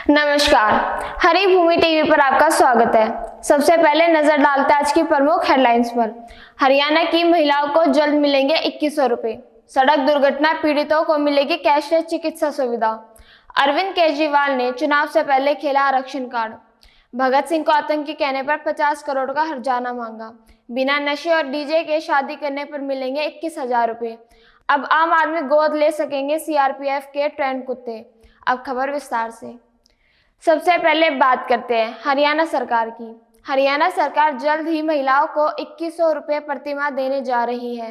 नमस्कार, हरी भूमि टीवी पर आपका स्वागत है। सबसे पहले नजर डालते हैं आज की प्रमुख हेडलाइंस पर। हरियाणा की महिलाओं को जल्द मिलेंगे 2100 रुपए। सड़क दुर्घटना पीड़ितों को मिलेगी कैशलेस चिकित्सा सुविधा। अरविंद केजरीवाल ने चुनाव से पहले खेला आरक्षण कार्ड। भगत सिंह को आतंकी कहने पर 50 करोड़ का हर्जाना मांगा। बिना नशे और डीजे के शादी करने पर मिलेंगे 21,000 रुपए। अब आम आदमी गोद ले सकेंगे सीआरपीएफ के ट्रेंड कुत्ते। अब खबर विस्तार से। सबसे पहले बात करते हैं हरियाणा सरकार की। हरियाणा सरकार जल्द ही महिलाओं को 2100 रुपये प्रतिमाह देने जा रही है।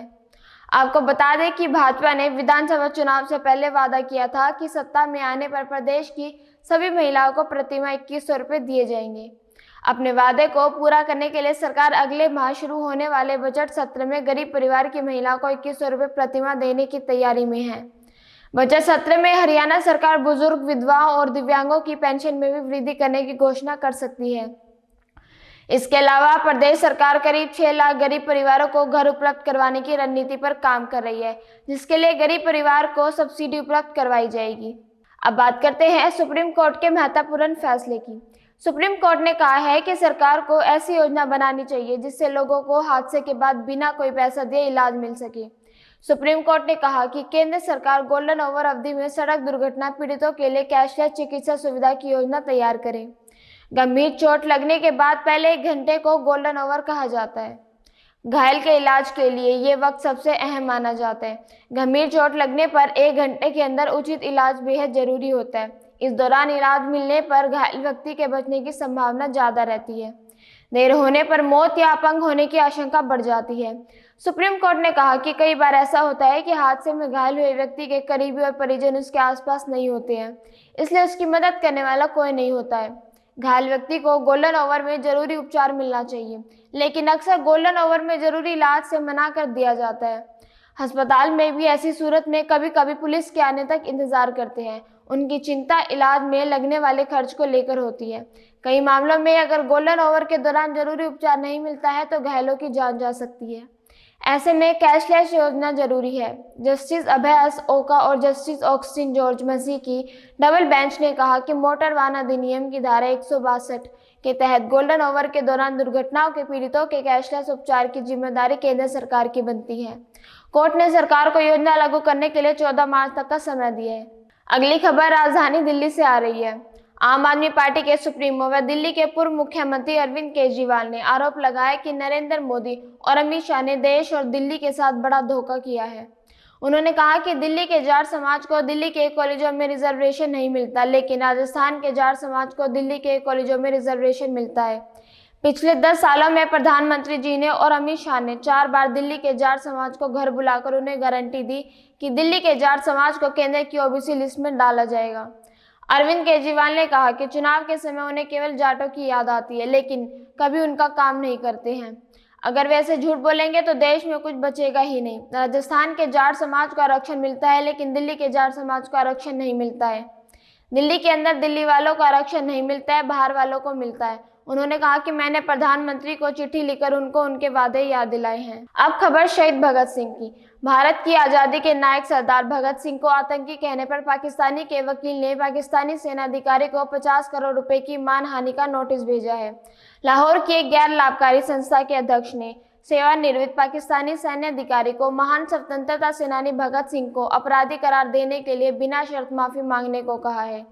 आपको बता दें कि भाजपा ने विधानसभा चुनाव से पहले वादा किया था कि सत्ता में आने पर प्रदेश की सभी महिलाओं को प्रतिमाह 2100 रुपये दिए जाएंगे। अपने वादे को पूरा करने के लिए सरकार अगले माह शुरू होने वाले बजट सत्र में गरीब परिवार की महिलाओं को 2100 रुपये प्रतिमाह देने की तैयारी में है। बजट सत्र में हरियाणा सरकार बुजुर्ग, विधवाओं और दिव्यांगों की पेंशन में भी वृद्धि करने की घोषणा कर सकती है। इसके अलावा प्रदेश सरकार करीब 6 लाख गरीब परिवारों को घर उपलब्ध करवाने की रणनीति पर काम कर रही है, जिसके लिए गरीब परिवार को सब्सिडी उपलब्ध करवाई जाएगी। अब बात करते हैं सुप्रीम कोर्ट के महत्वपूर्ण फैसले की। सुप्रीम कोर्ट ने कहा है कि सरकार को ऐसी योजना बनानी चाहिए जिससे लोगों को हादसे के बाद बिना कोई पैसा दिए इलाज मिल सके। सुप्रीम कोर्ट ने कहा कि केंद्र सरकार गोल्डन आवर अवधि में सड़क दुर्घटना पीड़ितों के लिए कैशलेस चिकित्सा सुविधा की योजना तैयार करे। गंभीर चोट लगने के बाद पहले 1 घंटे को गोल्डन आवर कहा जाता है। घायल के इलाज के लिए ये वक्त सबसे अहम माना जाता है। गंभीर चोट लगने पर 1 घंटे के अंदर उचित इलाज बेहद जरूरी होता है। इस दौरान इलाज मिलने पर घायल व्यक्ति के बचने की संभावना ज्यादा रहती है। देर होने पर मौत या अपंग होने की आशंका बढ़ जाती है। सुप्रीम कोर्ट ने कहा कि कई बार ऐसा होता है कि हादसे में घायल हुए व्यक्ति के करीबी और परिजन उसके आसपास नहीं होते हैं, इसलिए उसकी मदद करने वाला कोई नहीं होता है। घायल व्यक्ति को गोल्डन आवर में जरूरी उपचार मिलना चाहिए, लेकिन अक्सर गोल्डन आवर में जरूरी इलाज से मना कर दिया जाता है। अस्पताल में भी ऐसी सूरत में कभी कभी पुलिस के आने तक इंतजार करते हैं। उनकी चिंता इलाज में लगने वाले खर्च को लेकर होती है। कई मामलों में अगर गोल्डन आवर के दौरान जरूरी उपचार नहीं मिलता है तो घायलों की जान जा सकती है। ऐसे में कैशलेस योजना जरूरी है। जस्टिस अभय एस ओका और जस्टिस ऑगस्टिन जॉर्ज मसी की डबल बेंच ने कहा कि मोटर वाहन अधिनियम की धारा 162 के तहत गोल्डन आवर के दौरान दुर्घटनाओं के पीड़ितों के कैशलेस उपचार की जिम्मेदारी केंद्र सरकार की बनती है। कोर्ट ने सरकार को योजना लागू करने के लिए 14 मार्च तक का समय दिया है। अगली खबर राजधानी दिल्ली से आ रही है। आम आदमी पार्टी के सुप्रीमो व दिल्ली के पूर्व मुख्यमंत्री अरविंद केजरीवाल ने आरोप लगाया कि नरेंद्र मोदी और अमित शाह ने देश और दिल्ली के साथ बड़ा धोखा किया है। उन्होंने कहा कि दिल्ली के जाट समाज को दिल्ली के कॉलेजों में रिजर्वेशन नहीं मिलता, लेकिन राजस्थान के जाट समाज को दिल्ली के कॉलेजों में रिजर्वेशन मिलता है। पिछले 10 सालों में प्रधानमंत्री जी ने और अमित शाह ने 4 बार दिल्ली के जाट समाज को घर बुलाकर उन्हें गारंटी दी कि दिल्ली के जाट समाज को केंद्र की ओबीसी लिस्ट में डाला जाएगा। अरविंद केजरीवाल ने कहा कि चुनाव के समय उन्हें केवल जाटों की याद आती है, लेकिन कभी उनका काम नहीं करते हैं। अगर वे ऐसे झूठ बोलेंगे तो देश में कुछ बचेगा ही नहीं। राजस्थान के जाट समाज को आरक्षण मिलता है, लेकिन दिल्ली के जाट समाज को आरक्षण नहीं मिलता है। दिल्ली के अंदर दिल्ली वालों को आरक्षण नहीं मिलता है, बाहर वालों को मिलता है। उन्होंने कहा कि मैंने प्रधानमंत्री को चिट्ठी लिखकर उनको उनके वादे याद दिलाए हैं। अब खबर शहीद भगत सिंह की। भारत की आज़ादी के नायक सरदार भगत सिंह को आतंकी कहने पर पाकिस्तानी के वकील ने पाकिस्तानी सेना अधिकारी को 50 करोड़ रुपए की मानहानि का नोटिस भेजा है। लाहौर की एक गैर लाभकारी संस्था के अध्यक्ष ने सेवानिवृत्त पाकिस्तानी सैन्य अधिकारी को महान स्वतंत्रता सेनानी भगत सिंह को अपराधी करार देने के लिए बिना शर्त माफी मांगने को कहा है।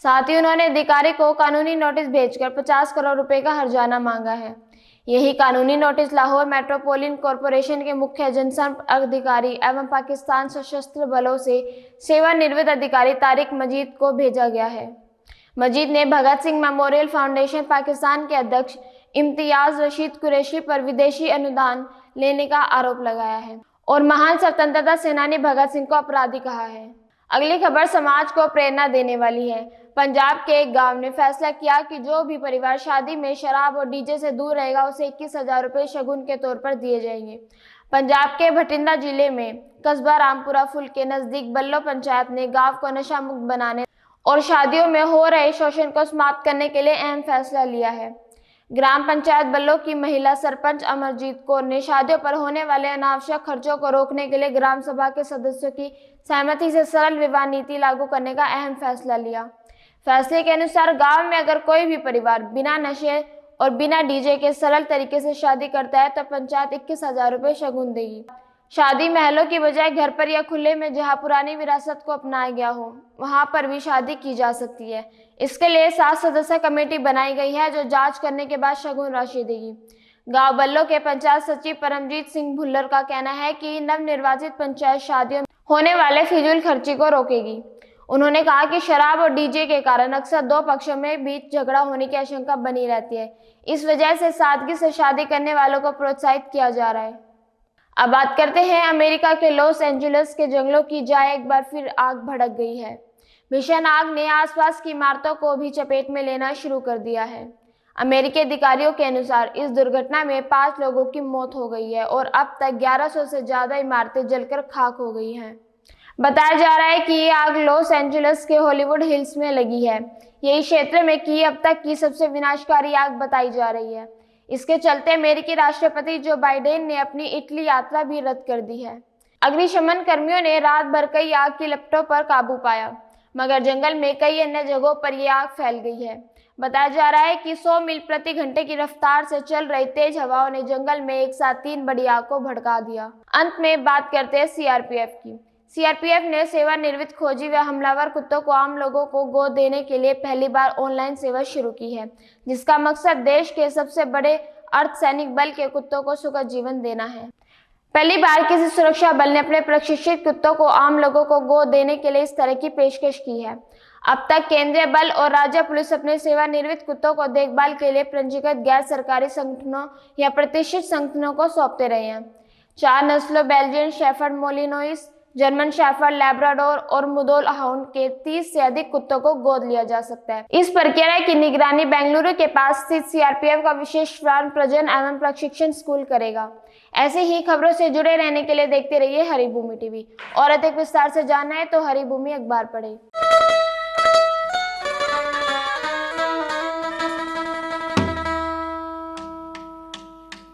साथ ही उन्होंने अधिकारी को कानूनी नोटिस भेजकर 50 करोड़ रुपए का हर्जाना मांगा है। यही कानूनी नोटिस लाहौर मेट्रोपॉलिटन कॉरपोरेशन के मुख्य जनसंपर्क अधिकारी एवं पाकिस्तान सशस्त्र बलों से सेवानिवृत्त अधिकारी तारिक मजीद को भेजा गया है। मजीद ने भगत सिंह मेमोरियल फाउंडेशन पाकिस्तान के अध्यक्ष इम्तियाज रशीद कुरैशी पर विदेशी अनुदान लेने का आरोप लगाया है और महान स्वतंत्रता सेनानी भगत सिंह को अपराधी कहा है। अगली खबर समाज को प्रेरणा देने वाली है। पंजाब के एक गांव ने फैसला किया कि जो भी परिवार शादी में शराब और डीजे से दूर रहेगा उसे 21,000 रुपये शगुन के तौर पर दिए जाएंगे। पंजाब के भटिंडा जिले में कस्बा रामपुरा फुल के नजदीक बल्लो पंचायत ने गांव को नशा मुक्त बनाने और शादियों में हो रहे शोषण को समाप्त करने के लिए अहम फैसला लिया है। ग्राम पंचायत बल्लो की महिला सरपंच अमरजीत कौर ने शादियों पर होने वाले अनावश्यक खर्चों को रोकने के लिए ग्राम सभा के सदस्यों की सहमति से सरल विवाह नीति लागू करने का अहम फैसला लिया। फैसले के अनुसार गांव में अगर कोई भी परिवार बिना नशे और बिना डीजे के सरल तरीके से शादी करता है तो पंचायत 21,000 रुपये शगुन देगी। शादी महलों की बजाय घर पर या खुले में जहां पुरानी विरासत को अपनाया गया हो वहां पर भी शादी की जा सकती है। इसके लिए 7 सदस्य कमेटी बनाई गई है जो जांच करने के बाद शगुन राशि देगी। गांव बल्लो के पंचायत सचिव परमजीत सिंह भुल्लर का कहना है कि नवनिर्वाचित पंचायत शादियों में होने वाले फिजूल खर्ची को रोकेगी। उन्होंने कहा कि शराब और डीजे के कारण अक्सर दो पक्षों में बीच झगड़ा होने की आशंका बनी रहती है। इस वजह से सादगी से शादी करने वालों को प्रोत्साहित किया जा रहा है। अब बात करते हैं अमेरिका के लॉस एंजलिस के जंगलों की, जहां एक बार फिर आग भड़क गई है। भीषण आग ने आसपास की इमारतों को भी चपेट में लेना शुरू कर दिया है। अमेरिकी अधिकारियों के अनुसार इस दुर्घटना में 5 लोगों की मौत हो गई है और अब तक 1100 से ज्यादा इमारतें जलकर खाक हो गई हैं। बताया जा रहा है कि ये आग लॉस एंजलिस के हॉलीवुड हिल्स में लगी है। यही क्षेत्र में की अब तक की सबसे विनाशकारी आग बताई जा रही है। इसके चलते अमेरिकी राष्ट्रपति जो बाइडेन ने अपनी इटली यात्रा भी रद्द कर दी है। अग्निशमन कर्मियों ने रात भर कई आग की लपटों पर काबू पाया, मगर जंगल में कई अन्य जगहों पर यह आग फैल गई है। बताया जा रहा है कि 100 मील प्रति घंटे की रफ्तार से चल रही तेज हवाओं ने जंगल में एक साथ 3 बड़ी आग को भड़का दिया। अंत में बात करते हैं सीआरपीएफ की। सीआरपीएफ ने सेवानिवृत्त खोजी व हमलावर कुत्तों को आम लोगों को गोद देने के लिए पहली बार ऑनलाइन सेवा शुरू की है, जिसका मकसद देश के सबसे बड़े अर्धसैनिक बल के कुत्तों को सुखद जीवन देना है। पहली बार किसी सुरक्षा बल ने अपने प्रशिक्षित कुत्तों को आम लोगों को गोद देने के लिए इस तरह की पेशकश की है। अब तक केंद्रीय बल और राज्य पुलिस अपने सेवानिवृत्त कुत्तों को देखभाल के लिए पंजीकृत गैर सरकारी संगठनों या प्रतिष्ठित संगठनों को सौंपते रहे हैं। 4 नस्लों Belgian shepherd Malinois, German shepherd, Labrador और मुदोल हाउंड के 30 से अधिक कुत्तों को गोद लिया जा सकता है। इस प्रक्रिया की निगरानी बेंगलुरु के पास स्थित सीआरपीएफ का विशेष प्राण प्रजनन एवं प्रशिक्षण स्कूल करेगा। ऐसे ही खबरों से जुड़े रहने के लिए देखते रहिए हरिभूमि टीवी और अधिक विस्तार से जानना है तो हरिभूमि अखबार पढ़ें।